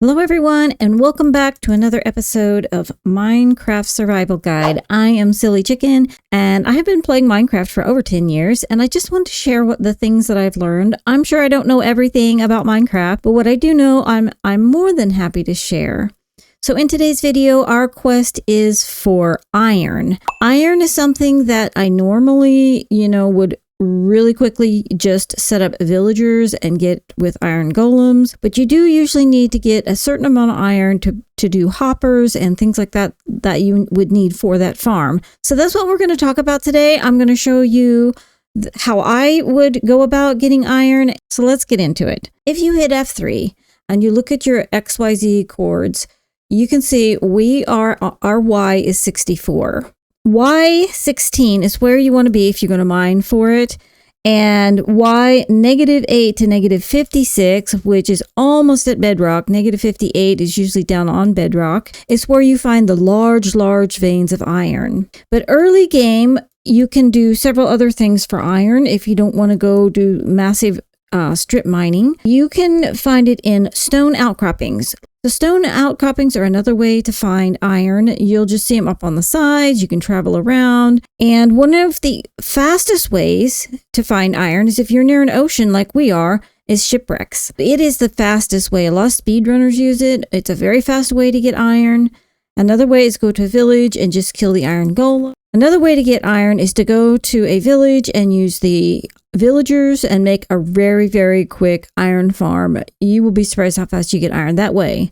Hello everyone, and welcome back to another episode of Minecraft Survival Guide. I am Silly Chicken, and I have been playing Minecraft for over 10 years, and I just want to share the things that I've learned. I'm sure I don't know everything about Minecraft, but what I do know, I'm more than happy to share. So in today's video, our quest is for iron. Iron is something that I normally, would really quickly just set up villagers and get with iron golems, but you do usually need to get a certain amount of iron to do hoppers and things like that you would need for that farm. So that's what we're going to talk about today. I'm going to show you how I would go about getting iron. So let's get into it. If you hit F3 and you look at your XYZ coords, you can see our Y is 64. Y16 is where you want to be if you're going to mine for it. And Y -8 to -56, which is almost at bedrock, -58 is usually down on bedrock, is where you find the large veins of iron. But early game, you can do several other things for iron if you don't want to go do massive strip mining. You can find it in stone outcroppings. The stone outcroppings are another way to find iron. You'll just see them up on the sides. You can travel around. And one of the fastest ways to find iron is if you're near an ocean like we are, is shipwrecks. It is the fastest way. A lot of speedrunners use it. It's a very fast way to get iron. Another way is go to a village and just kill the iron golem. Another way to get iron is to go to a village and use the villagers and make a very quick iron farm. You will be surprised how fast you get iron that way.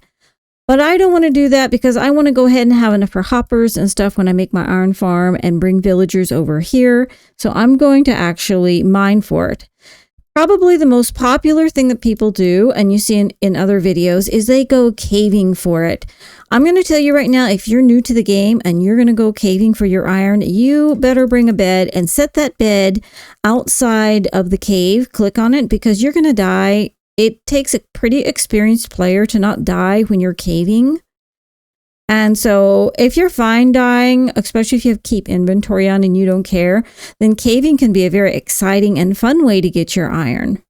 But I don't want to do that because I want to go ahead and have enough for hoppers and stuff when I make my iron farm and bring villagers over here. So I'm going to actually mine for it. Probably the most popular thing that people do, and you see in other videos, is they go caving for it. I'm going to tell you right now, if you're new to the game and you're going to go caving for your iron, you better bring a bed and set that bed outside of the cave. Click on it because you're going to die. It takes a pretty experienced player to not die when you're caving. And so if you're fine dying, especially if you have keep inventory on and you don't care, then caving can be a very exciting and fun way to get your iron.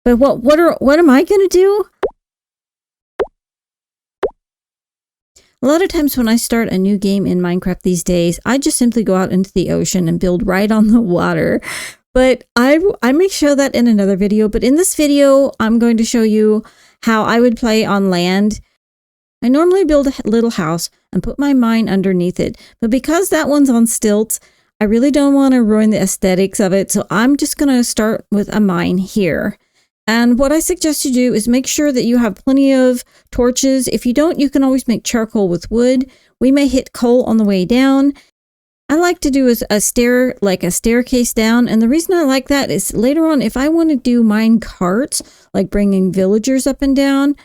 But what am I going to do? A lot of times when I start a new game in Minecraft these days, I just simply go out into the ocean and build right on the water. But I may show that in another video. But in this video, I'm going to show you how I would play on land. I normally build a little house and put my mine underneath it. But because that one's on stilts, I really don't want to ruin the aesthetics of it. So I'm just going to start with a mine here. And what I suggest you do is make sure that you have plenty of torches. If you don't, you can always make charcoal with wood. We may hit coal on the way down. I like to do a staircase down. And the reason I like that is later on, if I want to do mine carts, like bringing villagers up and down,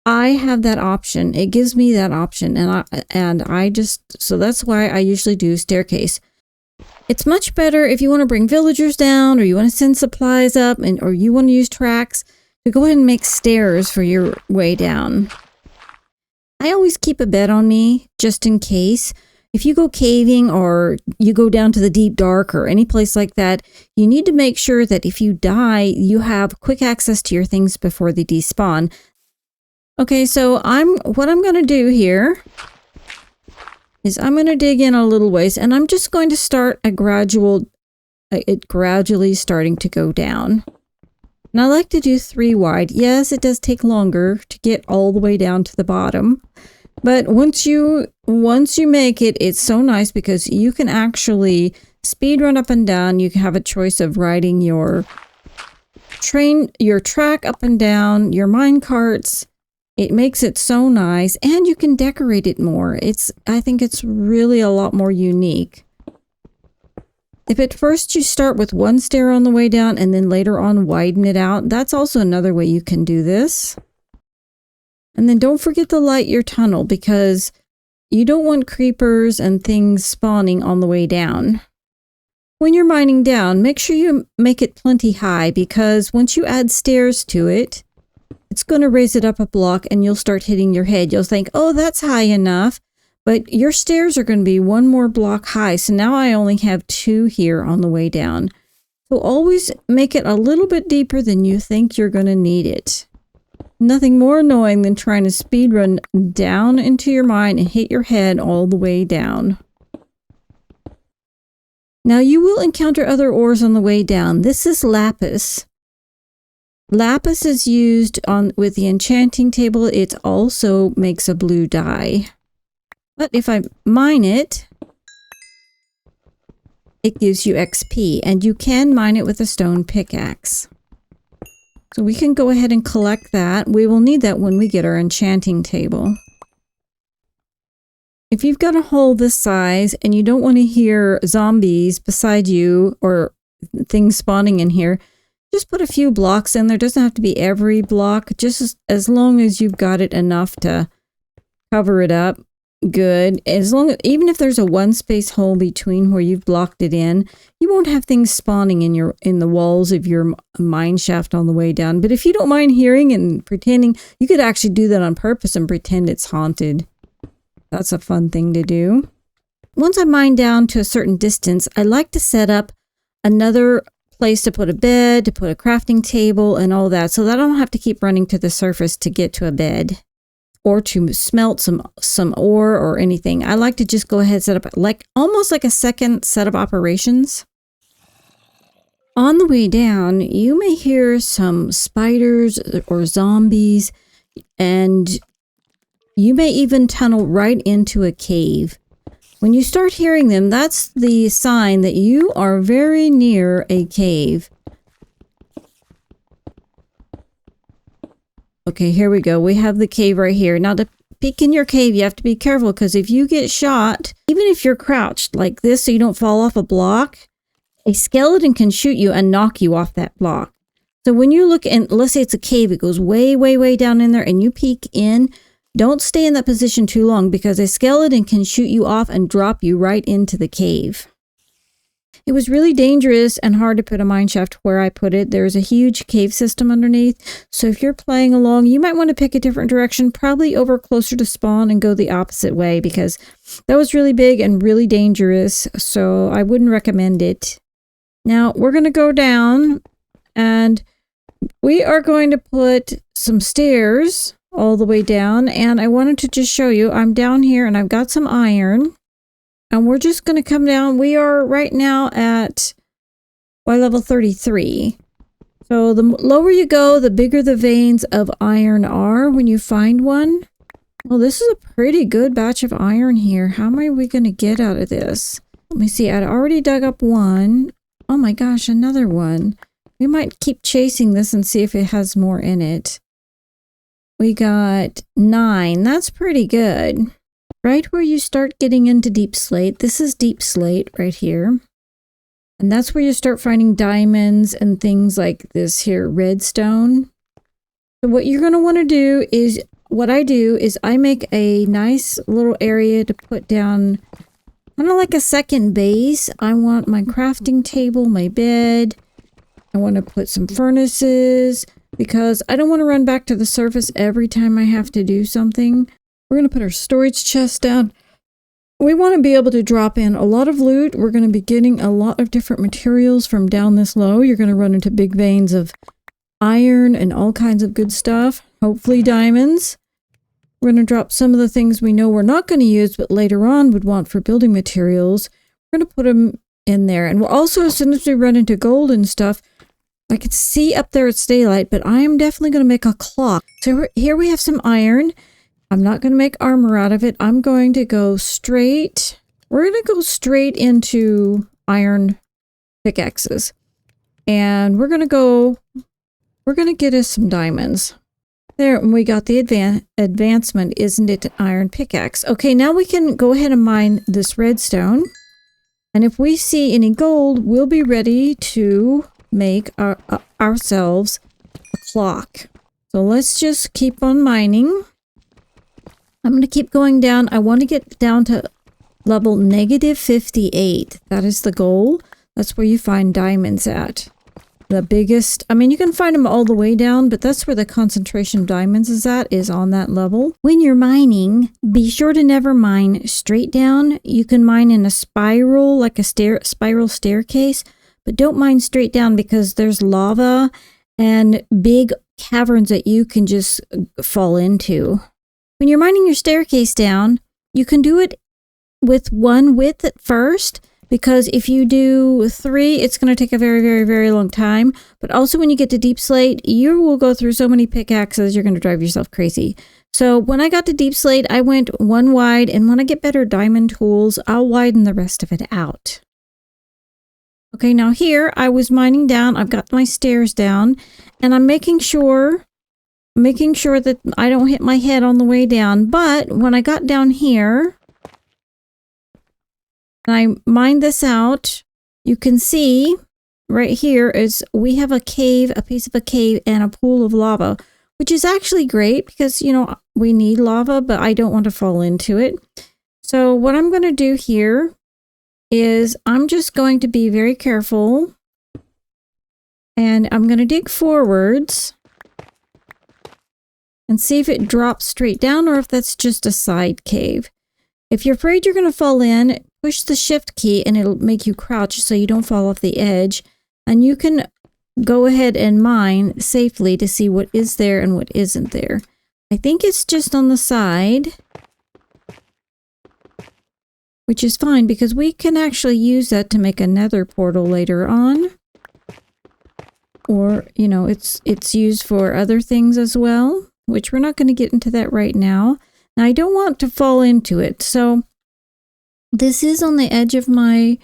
I have that option. It gives me that option. So that's why I usually do staircase. It's much better if you want to bring villagers down or you want to send supplies up or you want to use tracks to go ahead and make stairs for your way down. I always keep a bed on me just in case. If you go caving or you go down to the deep dark or any place like that, you need to make sure that if you die, you have quick access to your things before they despawn. Okay, so what I'm going to do here is I'm going to dig in a little ways and I'm just going to start it gradually starting to go down. And I like to do 3 wide. Yes, it does take longer to get all the way down to the bottom. But once you make it, it's so nice because you can actually speed run up and down. You can have a choice of riding your track up and down, your mine carts. It makes it so nice and you can decorate it more. I think it's really a lot more unique. If at first you start with one stair on the way down and then later on widen it out, that's also another way you can do this. And then don't forget to light your tunnel because you don't want creepers and things spawning on the way down. When you're mining down, make sure you make it plenty high because once you add stairs to it, it's going to raise it up a block and you'll start hitting your head. You'll think, oh, that's high enough. But your stairs are going to be one more block high. So now I only have 2 here on the way down. So always make it a little bit deeper than you think you're going to need it. Nothing more annoying than trying to speed run down into your mine and hit your head all the way down. Now you will encounter other ores on the way down. This is lapis. Lapis is used with the enchanting table. It also makes a blue dye. But if I mine it, it gives you XP, and you can mine it with a stone pickaxe. So we can go ahead and collect that. We will need that when we get our enchanting table. If you've got a hole this size and you don't want to hear zombies beside you or things spawning in here, just put a few blocks in there. It doesn't have to be every block, just as long as you've got it enough to cover it up. Good. Even if there's a one space hole between where you've blocked it in, you won't have things spawning in the walls of your mine shaft on the way down. But if you don't mind hearing and pretending, you could actually do that on purpose and pretend it's haunted. That's a fun thing to do. Once I mine down to a certain distance, I like to set up another place to put a bed, to put a crafting table and all that, so that I don't have to keep running to the surface to get to a bed or to smelt some ore or anything. I like to just go ahead and set up almost like a second set of operations. On the way down, you may hear some spiders or zombies, and you may even tunnel right into a cave. When you start hearing them, that's the sign that you are very near a cave. Okay, here we go. We have the cave right here. Now to peek in your cave, you have to be careful, because if you get shot, even if you're crouched like this so you don't fall off a block, a skeleton can shoot you and knock you off that block. So when you look in, let's say it's a cave, it goes way, way, way down in there, and you peek in, don't stay in that position too long, because a skeleton can shoot you off and drop you right into the cave. It was really dangerous and hard to put a mine shaft where I put it. There's a huge cave system underneath. So if you're playing along, you might want to pick a different direction, probably over closer to spawn and go the opposite way, because that was really big and really dangerous. So I wouldn't recommend it. Now we're going to go down, and we are going to put some stairs all the way down, and I wanted to just show you, I'm down here and I've got some iron, and we're just going to come down. We are right now at level 33. So the lower you go, the bigger the veins of iron are when you find one. Well, this is a pretty good batch of iron here. How am we going to get out of this? Let me see. I'd already dug up one. Oh my gosh, another one. We might keep chasing this and see if it has more in it. We got 9. That's pretty good. Right where you start getting into deep slate. This is deep slate right here. And that's where you start finding diamonds and things like this here, redstone. So what you're going to want to do is, what I do is I make a nice little area to put down kind of like a second base. I want my crafting table, my bed. I want to put some furnaces, because I don't want to run back to the surface every time I have to do something. We're going to put our storage chest down. We want to be able to drop in a lot of loot. We're going to be getting a lot of different materials from down this low. You're going to run into big veins of iron and all kinds of good stuff. Hopefully diamonds. We're going to drop some of the things we know we're not going to use, but later on would want for building materials. We're going to put them in there. And we're also, as soon as we run into gold and stuff, I can see up there it's daylight, but I am definitely going to make a clock. So here we have some iron. I'm not going to make armor out of it. I'm going to go straight. We're going to go straight into iron pickaxes. And we're going to get us some diamonds. There, and we got the advancement, isn't it, iron pickaxe. Okay, now we can go ahead and mine this redstone. And if we see any gold, we'll be ready to make ourselves a clock. So let's just keep on mining. I'm going to keep going down. I want to get down to level -58. That is the goal. That's where you find diamonds at. The biggest, I mean, you can find them all the way down, but that's where the concentration of diamonds is on that level. When you're mining, be sure to never mine straight down. You can mine in a spiral, like a spiral staircase, but don't mine straight down, because there's lava and big caverns that you can just fall into. When you're mining your staircase down, you can do it with one width at first, because if you do 3, it's going to take a very, very, very long time. But also when you get to deep slate, you will go through so many pickaxes, you're going to drive yourself crazy. So when I got to deep slate, I went 1 wide, and when I get better diamond tools, I'll widen the rest of it out. Okay, now here I was mining down, I've got my stairs down, and I'm making sure that I don't hit my head on the way down. But when I got down here, and I mined this out, you can see right here is we have a cave, a piece of a cave, and a pool of lava, which is actually great because, you know, we need lava, but I don't want to fall into it. So what I'm going to do here is I'm just going to be very careful, and I'm going to dig forwards and see if it drops straight down or if that's just a side cave. If you're afraid you're going to fall in, push the shift key and it'll make you crouch so you don't fall off the edge. And you can go ahead and mine safely to see what is there and what isn't there. I think it's just on the side, which is fine because we can actually use that to make a nether portal later on. Or, you know, it's used for other things as well, which we're not going to get into that right now. Now, I don't want to fall into it. So this is on the edge of my,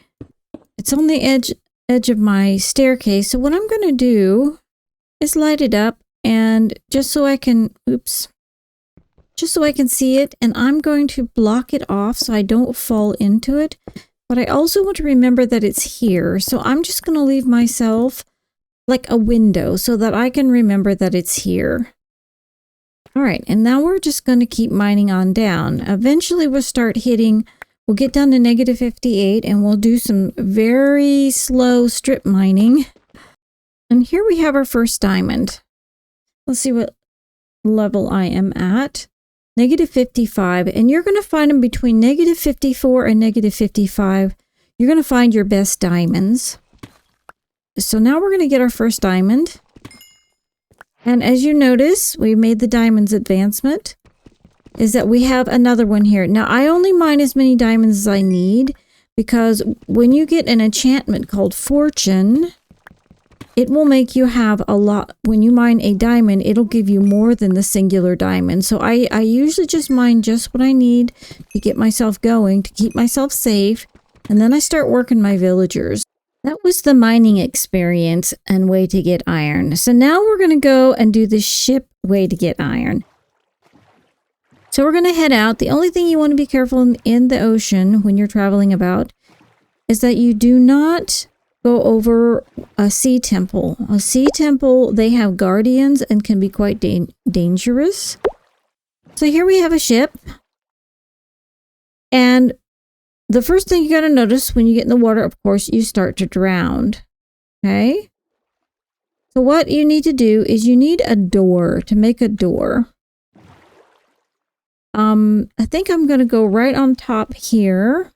it's on the edge of my staircase. So what I'm going to do is light it up, and just so I can, just so I can see it, and I'm going to block it off so I don't fall into it. But I also want to remember that it's here. So I'm just going to leave myself like a window so that I can remember that it's here. All right, and now we're just going to keep mining on down. Eventually we'll get down to -58, and we'll do some very slow strip mining. And here we have our first diamond. Let's see what level I am at. -55, and you're going to find them between -54 and -55. You're going to find your best diamonds. So now we're going to get our first diamond. And as you notice, we made the diamonds advancement, is that we have another one here. Now, I only mine as many diamonds as I need, because when you get an enchantment called Fortune, it will make you have a lot. When you mine a diamond, it'll give you more than the singular diamond. So I usually just mine just what I need to get myself going, to keep myself safe, and then I start working my villagers. That was the mining experience and way to get iron. So now we're going to go and do the ship way to get iron. So we're going to head out. The only thing you want to be careful in the ocean when you're traveling about is that you do not go over a sea temple. A sea temple, they have guardians and can be quite dangerous. So here we have a ship. And the first thing you got to notice when you get in the water, of course, you start to drown. Okay? So what you need to do is you need a door to make a door. I think I'm going to go right on top here.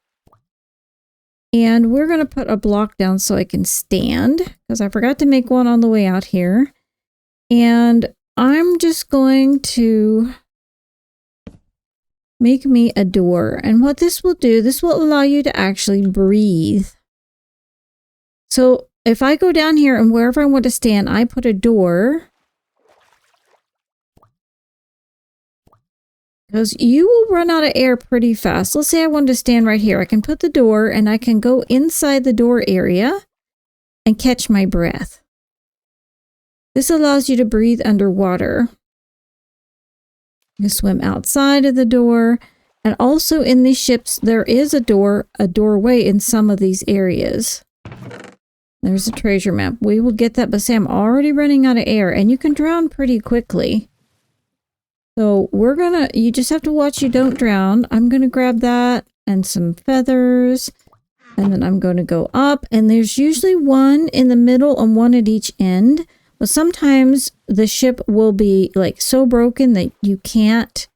And we're going to put a block down so I can stand, because I forgot to make one on the way out here. And I'm just going to make me a door. And what this will do, this will allow you to actually breathe. So if I go down here and wherever I want to stand, I put a door. Because you will run out of air pretty fast. Let's say I wanted to stand right here. I can put the door and I can go inside the door area and catch my breath. This allows you to breathe underwater. You swim outside of the door. And also in these ships, there is a doorway in some of these areas. There's a treasure map. We will get that, but say I'm already running out of air, and you can drown pretty quickly. So you just have to watch you don't drown. I'm going to grab that and some feathers, and then I'm going to go up, and there's usually one in the middle and one at each end. But sometimes the ship will be like so broken that you can't,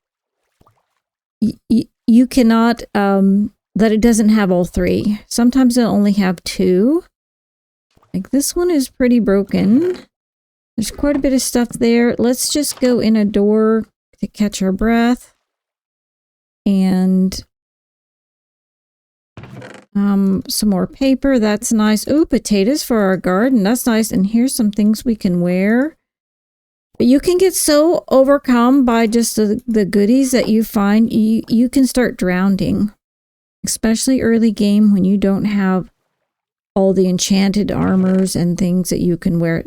you cannot, that it doesn't have all three. Sometimes it'll only have two. Like this one is pretty broken. There's quite a bit of stuff there. Let's just go in a door to catch our breath. And some more paper. That's nice. Ooh, potatoes for our garden. That's nice. And here's some things we can wear. But you can get so overcome by just the goodies that you find. You can start drowning. Especially early game when you don't have all the enchanted armors and things that you can wear.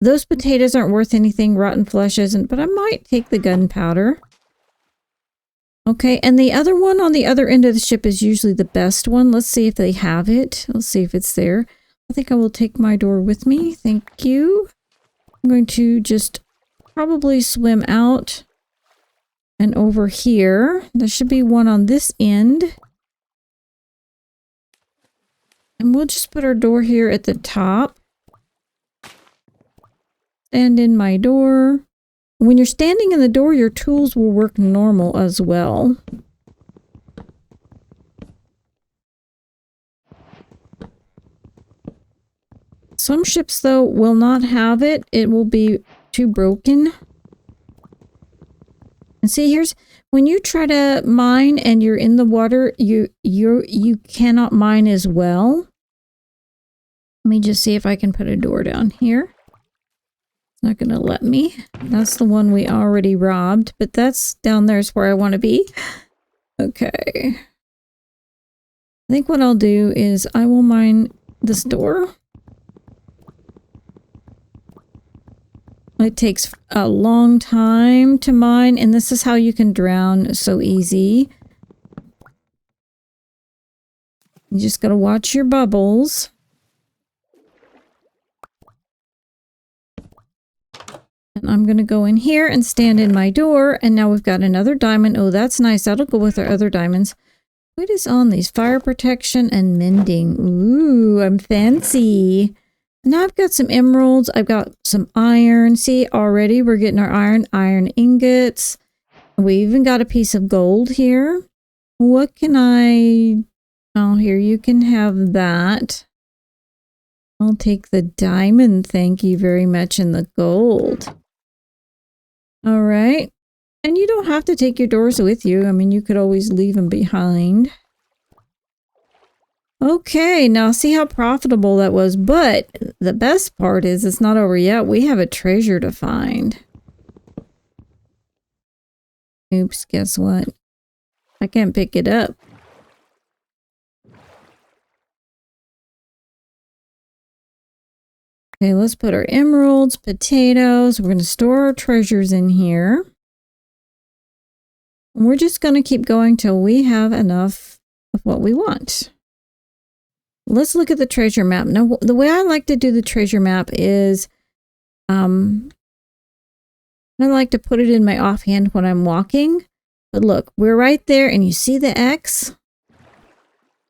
Those potatoes aren't worth anything. Rotten flesh isn't. But I might take the gunpowder. Okay, and the other one on the other end of the ship is usually the best one. Let's see if they have it. Let's see if it's there. I think I will take my door with me. Thank you. I'm going to just probably swim out and over here. There should be one on this end. And we'll just put our door here at the top. Stand in my door. When you're standing in the door, your tools will work normal as well. Some ships, though, will not have it. It will be too broken. And see, here's when you try to mine and you're in the water, you cannot mine as well. Let me just see if I can put a door down here. Not going to let me. That's the one we already robbed, but that's down there is where I want to be. Okay. I think what I'll do is I will mine this door. It takes a long time to mine, and this is how you can drown so easy. You just got to watch your bubbles. And I'm going to go in here and stand in my door. And now we've got another diamond. Oh, that's nice. That'll go with our other diamonds. What is on these? Fire protection and mending. Ooh, I'm fancy. Now I've got some emeralds. I've got some iron. See, already we're getting our iron ingots. We even got a piece of gold here. What can I... Oh, here, you can have that. I'll take the diamond, thank you very much, and the gold. All right. And you don't have to take your doors with you. I mean, you could always leave them behind. Okay, now see how profitable that was. But the best part is it's not over yet. We have a treasure to find. Oops, guess what? I can't pick it up. Okay, let's put our emeralds, potatoes. We're going to store our treasures in here. And we're just going to keep going till we have enough of what we want. Let's look at the treasure map. Now, the way I like to do the treasure map is I like to put it in my offhand when I'm walking. But look, we're right there and you see the X?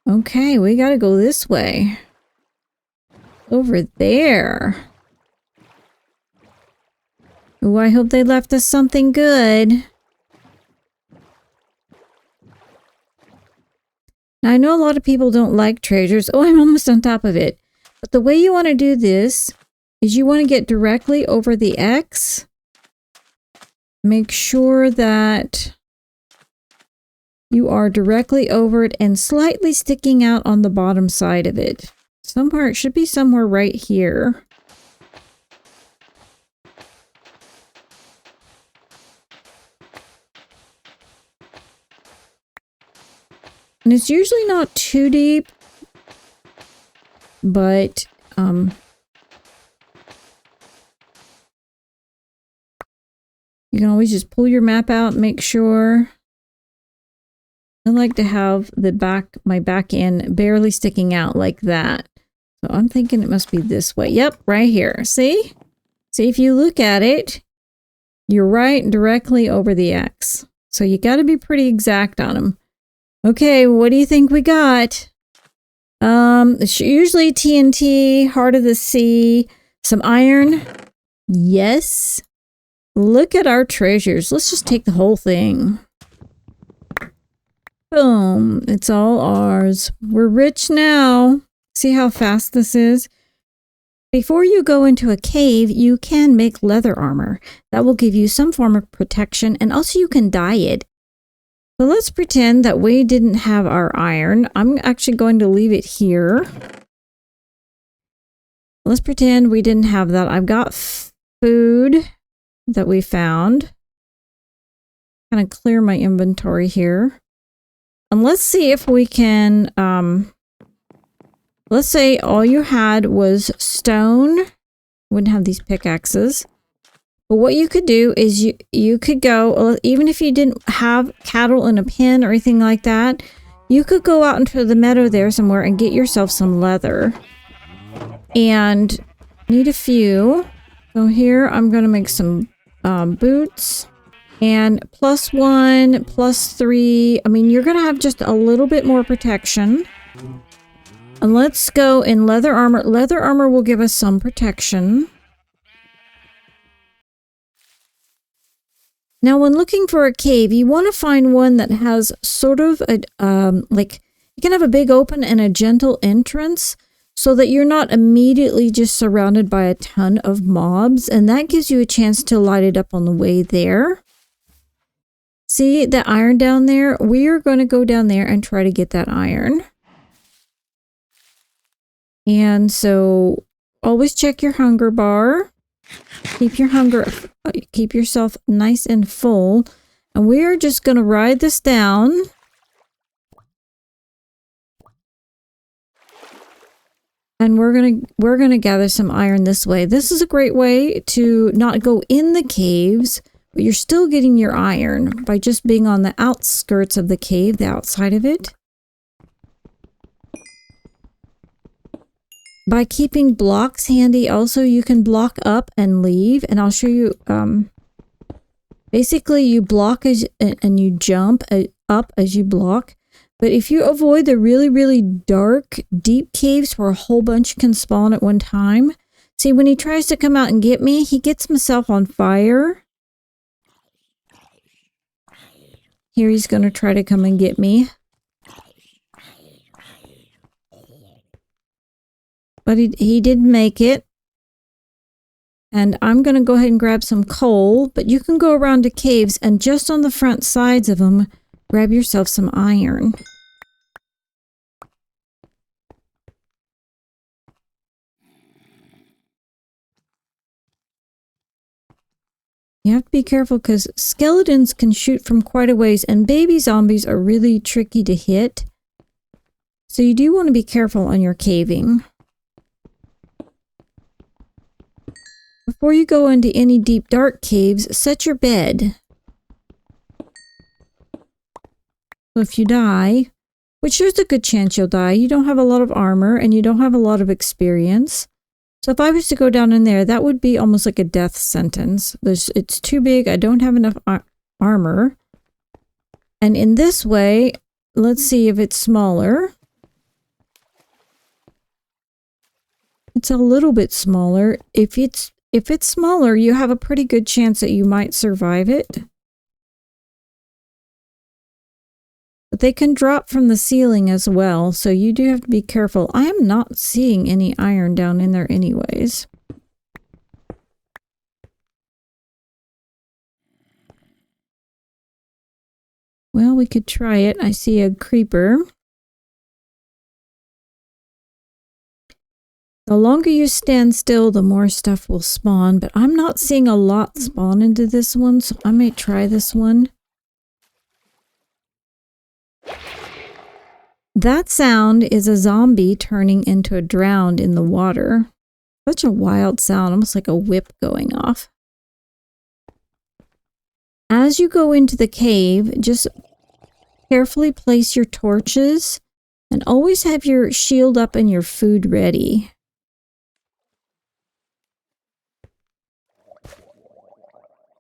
Okay, we got to go this way. Over there. Oh, I hope they left us something good. Now, I know a lot of people don't like treasures. Oh, I'm almost on top of it. But the way you want to do this is you want to get directly over the X. Make sure that you are directly over it and slightly sticking out on the bottom side of it. Somewhere, it should be somewhere right here. And it's usually not too deep, but you can always just pull your map out and make sure. I like to have my back end barely sticking out like that. So I'm thinking it must be this way. Yep, right here. See? See, if you look at it, you're right directly over the X. So you got to be pretty exact on them. Okay, what do you think we got? It's usually TNT, Heart of the Sea, some iron. Yes. Look at our treasures. Let's just take the whole thing. Boom. It's all ours. We're rich now. See how fast this is? Before you go into a cave, you can make leather armor. That will give you some form of protection, and also you can dye it. So let's pretend that we didn't have our iron. I'm actually going to leave it here. Let's pretend we didn't have that. I've got food that we found. Kind of clear my inventory here. And let's see if we can, let's say all you had was stone. Wouldn't have these pickaxes. But what you could do is you could go, even if you didn't have cattle in a pen or anything like that, you could go out into the meadow there somewhere and get yourself some leather. And need a few. So here I'm going to make some boots. And +1, +3. I mean, you're going to have just a little bit more protection. And let's go in leather armor. Leather armor will give us some protection. Now, when looking for a cave, you want to find one that has sort of a, like, you can have a big open and a gentle entrance so that you're not immediately just surrounded by a ton of mobs. And that gives you a chance to light it up on the way there. See the iron down there? We are going to go down there and try to get that iron. And so always check your hunger bar. Keep yourself nice and full. And we are just going to ride this down. And we're going to gather some iron this way. This is a great way to not go in the caves, but you're still getting your iron by just being on the outskirts of the cave, the outside of it. By keeping blocks handy, also you can block up and leave. And I'll show you, basically you block and you jump up as you block. But if you avoid the really, really dark, deep caves where a whole bunch can spawn at one time. See, when he tries to come out and get me, he gets himself on fire. Here he's going to try to come and get me. But he did make it. And I'm going to go ahead and grab some coal. But you can go around to caves and just on the front sides of them, grab yourself some iron. You have to be careful because skeletons can shoot from quite a ways and baby zombies are really tricky to hit. So you do want to be careful on your caving. Before you go into any deep dark caves, set your bed. So if you die, which there's a good chance you'll die, you don't have a lot of armor and you don't have a lot of experience. So if I was to go down in there, that would be almost like a death sentence. It's too big. I don't have enough armor. And in this way, let's see if it's smaller. It's a little bit smaller. If it's smaller, you have a pretty good chance that you might survive it. But they can drop from the ceiling as well, so you do have to be careful. I am not seeing any iron down in there anyways. Well, we could try it. I see a creeper. The longer you stand still, the more stuff will spawn, but I'm not seeing a lot spawn into this one, so I may try this one. That sound is a zombie turning into a drowned in the water. Such a wild sound, almost like a whip going off. As you go into the cave, just carefully place your torches and always have your shield up and your food ready.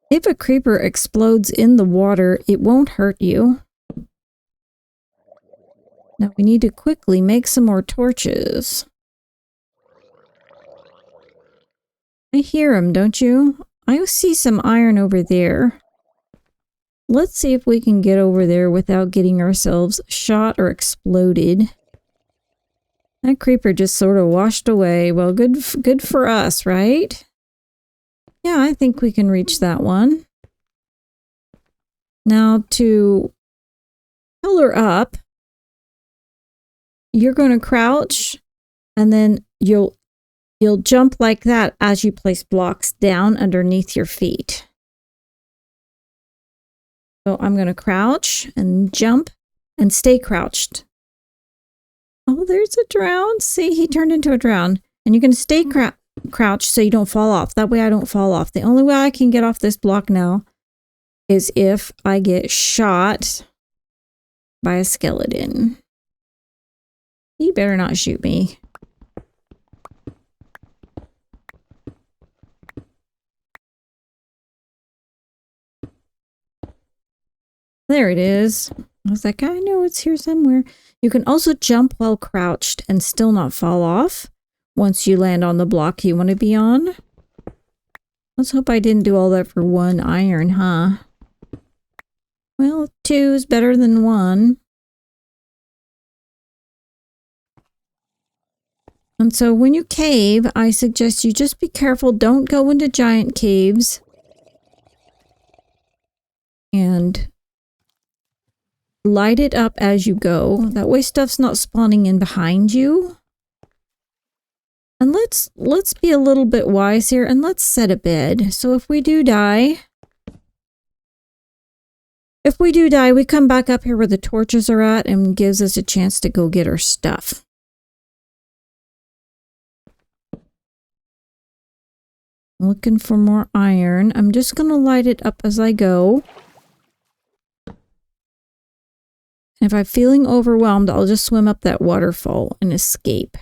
If a creeper explodes in the water, it won't hurt you. Now we need to quickly make some more torches. I hear him, don't you? I see some iron over there. Let's see if we can get over there without getting ourselves shot or exploded. That creeper just sort of washed away. Well, good for us, right? Yeah, I think we can reach that one. Now to color up, you're going to crouch and then you'll jump like that as you place blocks down underneath your feet. So I'm going to crouch and jump and stay crouched. Oh, there's a drown. See, he turned into a drown. And you're going to stay crouched so you don't fall off. That way I don't fall off. The only way I can get off this block now is if I get shot by a skeleton. He better not shoot me. There it is. I was like, I know it's here somewhere. You can also jump while crouched and still not fall off once you land on the block you want to be on. Let's hope I didn't do all that for 1 iron, huh? Well, 2 is better than 1. And so when you cave, I suggest you just be careful. Don't go into giant caves. And light it up as you go. That way stuff's not spawning in behind you. And let's be a little bit wise here and let's set a bed. So if we do die, we come back up here where the torches are at and gives us a chance to go get our stuff. Looking for more iron. I'm just going to light it up as I go. If I'm feeling overwhelmed, I'll just swim up that waterfall and escape.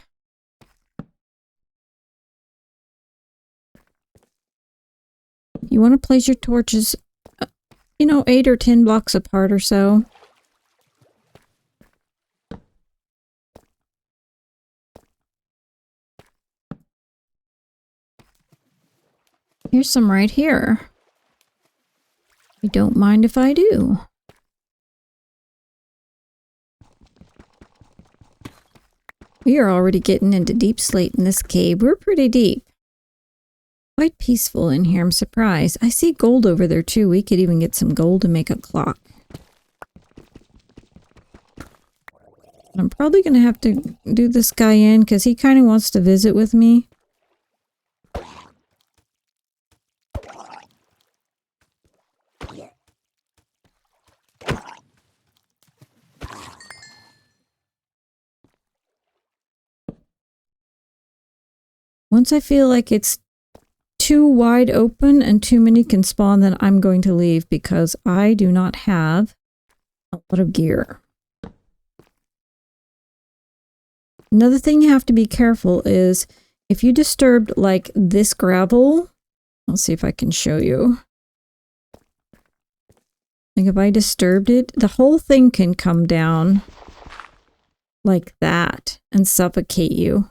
You want to place your torches, 8 or 10 blocks apart or so. Here's some right here. You don't mind if I do. We are already getting into deep slate in this cave. We're pretty deep. Quite peaceful in here, I'm surprised. I see gold over there too. We could even get some gold to make a clock. I'm probably going to have to do this guy in because he kind of wants to visit with me. Once I feel like it's too wide open and too many can spawn, then I'm going to leave because I do not have a lot of gear. Another thing you have to be careful is if you disturbed like this gravel, I'll see if I can show you. Like if I disturbed it, the whole thing can come down like that and suffocate you.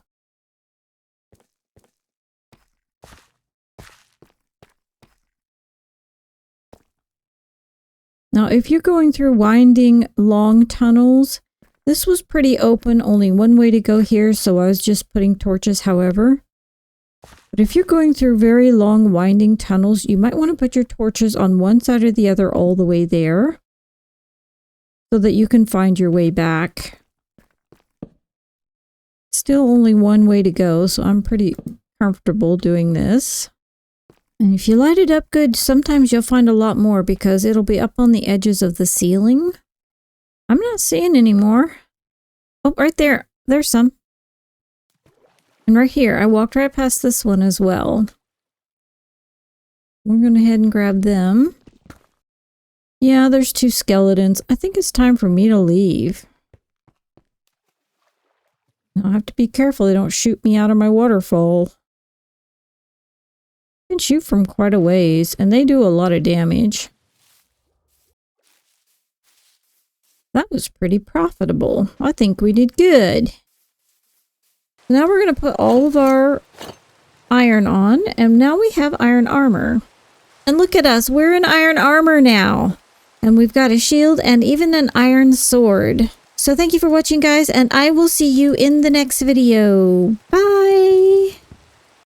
Now, if you're going through winding long tunnels, this was pretty open, only one way to go here, so I was just putting torches however. But if you're going through very long winding tunnels, you might want to put your torches on one side or the other all the way there, so that you can find your way back. Still only one way to go, so I'm pretty comfortable doing this. And if you light it up good, sometimes you'll find a lot more because it'll be up on the edges of the ceiling. I'm not seeing any more. Oh, right there. There's some. And right here, I walked right past this one as well. We're going to head and grab them. Yeah, there's 2 skeletons. I think it's time for me to leave. I'll have to be careful they don't shoot me out of my waterfall. Can shoot from quite a ways, and they do a lot of damage. That was pretty profitable. I think we did good. Now we're going to put all of our iron on, and now we have iron armor. And look at us, we're in iron armor now. And we've got a shield and even an iron sword. So thank you for watching, guys, and I will see you in the next video. Bye!